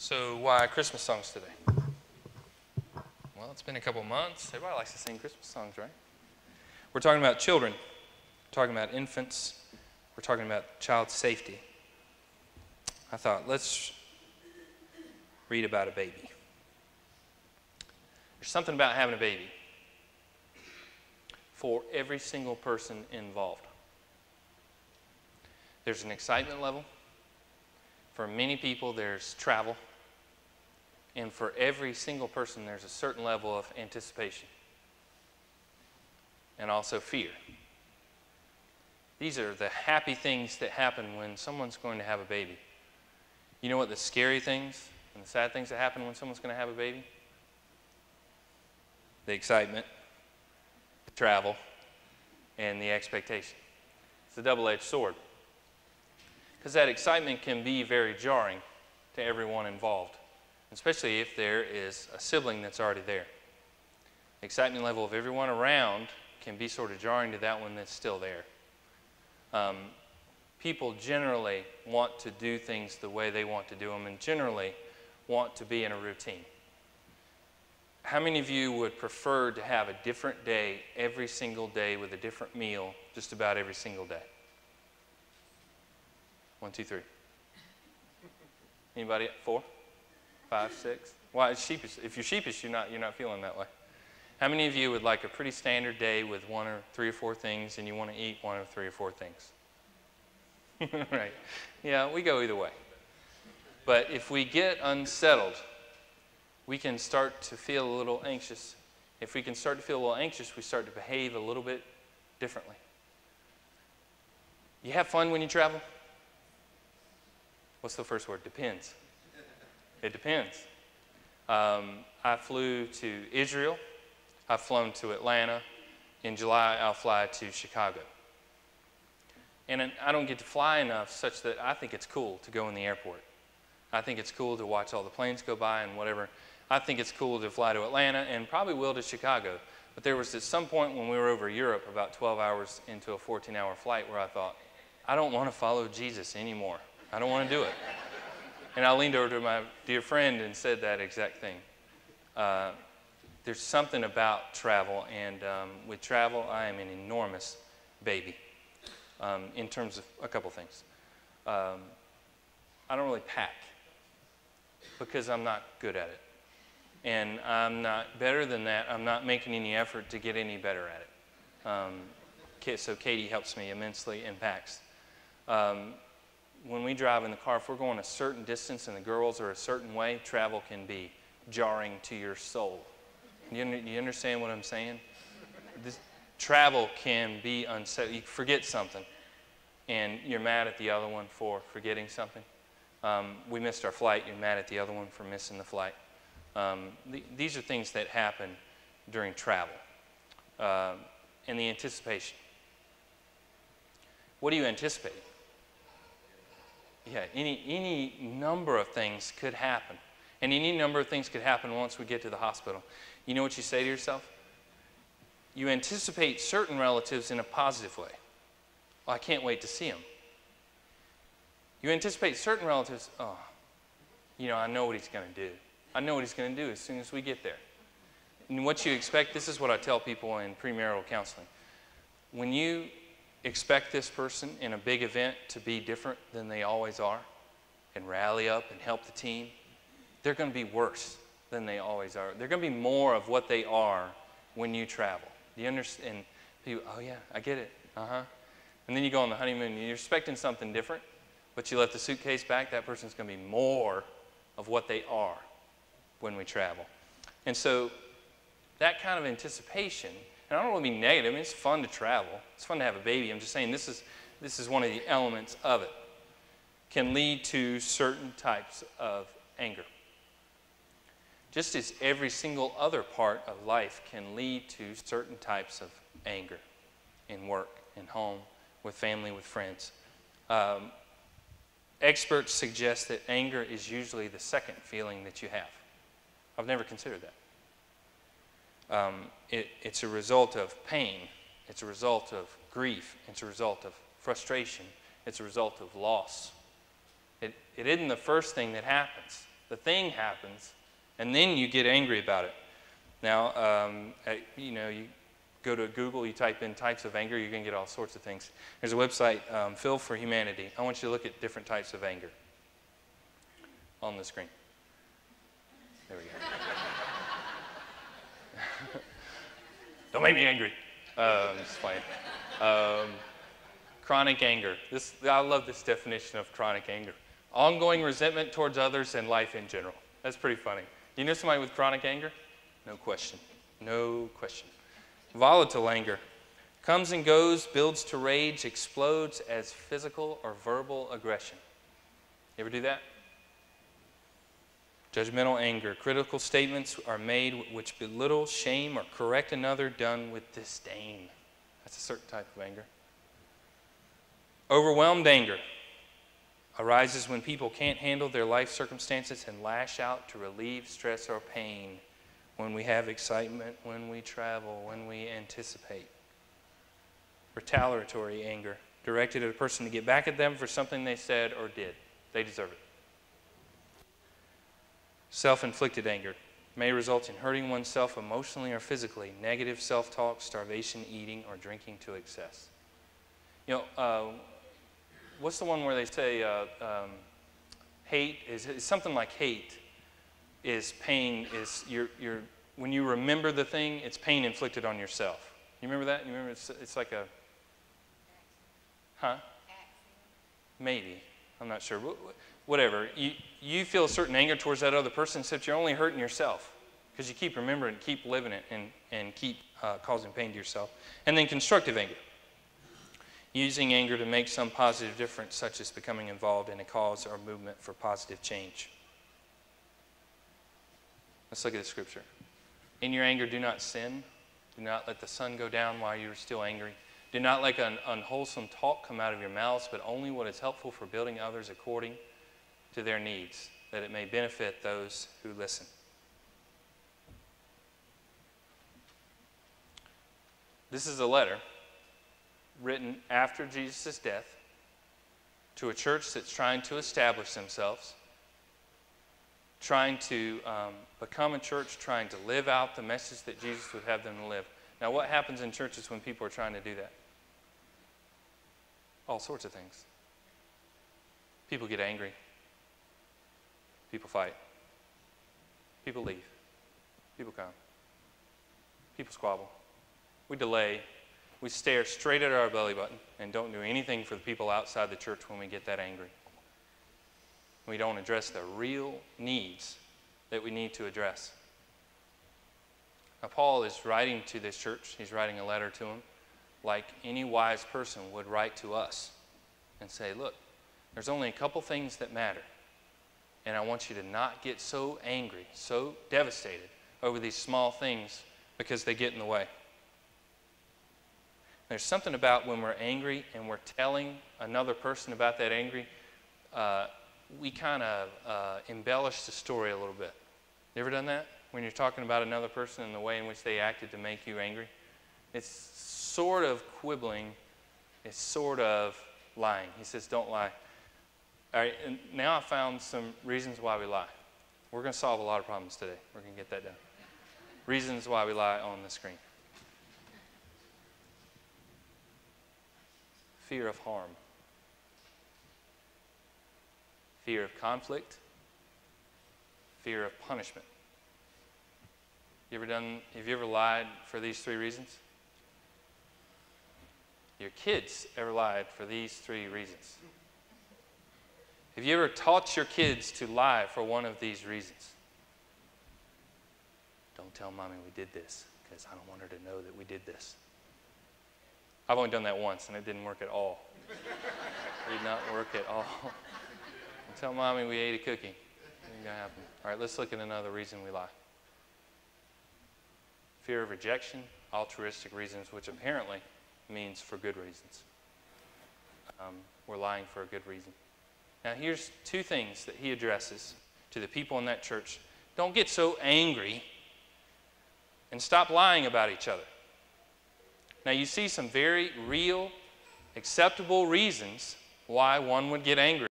So why Christmas songs today? Well, it's been a couple months. Everybody likes to sing Christmas songs, right? We're talking about children. We're talking about infants. We're talking about child safety. I thought, let's read about a baby. There's something about having a baby for every single person involved. There's an excitement level. For many people, there's travel. And for every single person, there's a certain level of anticipation and also fear. These are the happy things that happen when someone's going to have a baby. You know what the scary things and the sad things that happen when someone's going to have a baby? The excitement, the travel, and the expectation. It's a double-edged sword. Because that excitement can be very jarring to everyone involved, especially if there is a sibling that's already there. The excitement level of everyone around can be sort of jarring to that one that's still there. People generally want to do things the way they want to do them and generally want to be in a routine. How many of you would prefer to have a different day every single day with a different meal just about every single day? 1, 2, 3. Anybody? 4, 5, 6? Why? It's sheepish. If you're sheepish, you're not feeling that way. How many of you would like a pretty standard day with 1 or 3 or 4 things, and you want to eat 1 or 3 or 4 things? Right. Yeah, we go either way. But if we get unsettled, we can start to feel a little anxious. If we can start to feel a little anxious, we start to behave a little bit differently. You have fun when you travel? What's the first word? Depends. It depends. I flew to Israel. I've flown to Atlanta. In July, I'll fly to Chicago. And I don't get to fly enough such that I think it's cool to go in the airport. I think it's cool to watch all the planes go by and whatever. I think it's cool to fly to Atlanta and probably will to Chicago. But there was at some point when we were over Europe, about 12 hours into a 14-hour flight, where I thought, I don't want to follow Jesus anymore. I don't want to do it. And I leaned over to my dear friend and said that exact thing. There's something about travel, and with travel, I am an enormous baby in terms of a couple things. I don't really pack because I'm not good at it. And I'm not better than that. I'm not making any effort to get any better at it. So Cate helps me immensely and packs. When we drive in the car, if we're going a certain distance and the girls are a certain way, travel can be jarring to your soul. You understand what I'm saying? This travel can be unsettling. You forget something, and you're mad at the other one for forgetting something. We missed our flight. You're mad at the other one for missing the flight. These are things that happen during travel. And the anticipation. What do you anticipate? Yeah, any number of things could happen. And any number of things could happen once we get to the hospital. You know what you say to yourself? You anticipate certain relatives in a positive way. Well, I can't wait to see them. You anticipate certain relatives, oh, I know what he's going to do. I know what he's going to do as soon as we get there. And what you expect, this is what I tell people in premarital counseling. When you expect this person in a big event to be different than they always are and rally up and help the team, they're going to be worse than they always are. They're going to be more of what they are when you travel. Do you understand? And people, oh yeah, I get it. And then you go on the honeymoon and you're expecting something different, but you let the suitcase back, that person's going to be more of what they are when we travel. And so that kind of anticipation, and I don't want to be negative. I mean, it's fun to travel. It's fun to have a baby. I'm just saying this is one of the elements of it. Can lead to certain types of anger. Just as every single other part of life can lead to certain types of anger in work, in home, with family, with friends. Experts suggest that anger is usually the second feeling that you have. I've never considered that. It's a result of pain. It's a result of grief. It's a result of frustration. It's a result of loss. It isn't the first thing that happens. The thing happens, and then you get angry about it. Now, you go to Google, you type in types of anger, you're going to get all sorts of things. There's a website, Phil for Humanity. I want you to look at different types of anger on the screen. There we go. Don't make me angry. Just playing. Chronic anger. I love this definition of chronic anger. Ongoing resentment towards others and life in general. That's pretty funny. You know somebody with chronic anger? No question. No question. Volatile anger. Comes and goes, builds to rage, explodes as physical or verbal aggression. You ever do that? Judgmental anger. Critical statements are made which belittle, shame, or correct another, done with disdain. That's a certain type of anger. Overwhelmed anger arises when people can't handle their life circumstances and lash out to relieve stress or pain. When we have excitement, when we travel, when we anticipate. Retaliatory anger, directed at a person to get back at them for something they said or did. They deserve it. Self-inflicted anger may result in hurting oneself emotionally or physically. Negative self-talk, starvation, eating, or drinking to excess. You know, what's the one where they say hate is something like hate is pain, is when you remember the thing, it's pain inflicted on yourself. You remember that? You remember it's like a, huh? Maybe. I'm not sure. Whatever. You feel a certain anger towards that other person, except you're only hurting yourself because you keep remembering, keep living it, and keep causing pain to yourself. And then constructive anger. Using anger to make some positive difference, such as becoming involved in a cause or movement for positive change. Let's look at the scripture. In your anger, do not sin. Do not let the sun go down while you are still angry. Do not let an unwholesome talk come out of your mouths, but only what is helpful for building others according to their needs, that it may benefit those who listen. This is a letter written after Jesus' death to a church that's trying to establish themselves, trying to become a church, trying to live out the message that Jesus would have them to live. Now, what happens in churches when people are trying to do that? All sorts of things. People get angry. People fight. People leave. People come. People squabble. We delay. We stare straight at our belly button and don't do anything for the people outside the church when we get that angry. We don't address the real needs that we need to address. Now, Paul is writing to this church. He's writing a letter to them like any wise person would write to us and say, look, there's only a couple things that matter. And I want you to not get so angry, so devastated over these small things because they get in the way. There's something about when we're angry and we're telling another person about that angry, we kind of embellish the story a little bit. You ever done that? When you're talking about another person and the way in which they acted to make you angry? It's sort of quibbling. It's sort of lying. He says, don't lie. All right, and now I found some reasons why we lie. We're going to solve a lot of problems today. We're going to get that done. Reasons why we lie on the screen. Fear of harm. Fear of conflict. Fear of punishment. Have you ever lied for these three reasons? Your kids ever lied for these three reasons? Have you ever taught your kids to lie for one of these reasons? Don't tell mommy we did this because I don't want her to know that we did this. I've only done that once and it didn't work at all. It did not work at all. Don't tell mommy we ate a cookie. It ain't gonna happen. All right, let's look at another reason we lie. Fear of rejection, altruistic reasons, which apparently means for good reasons. We're lying for a good reason. Now, here's two things that he addresses to the people in that church. Don't get so angry and stop lying about each other. Now, you see some very real, acceptable reasons why one would get angry.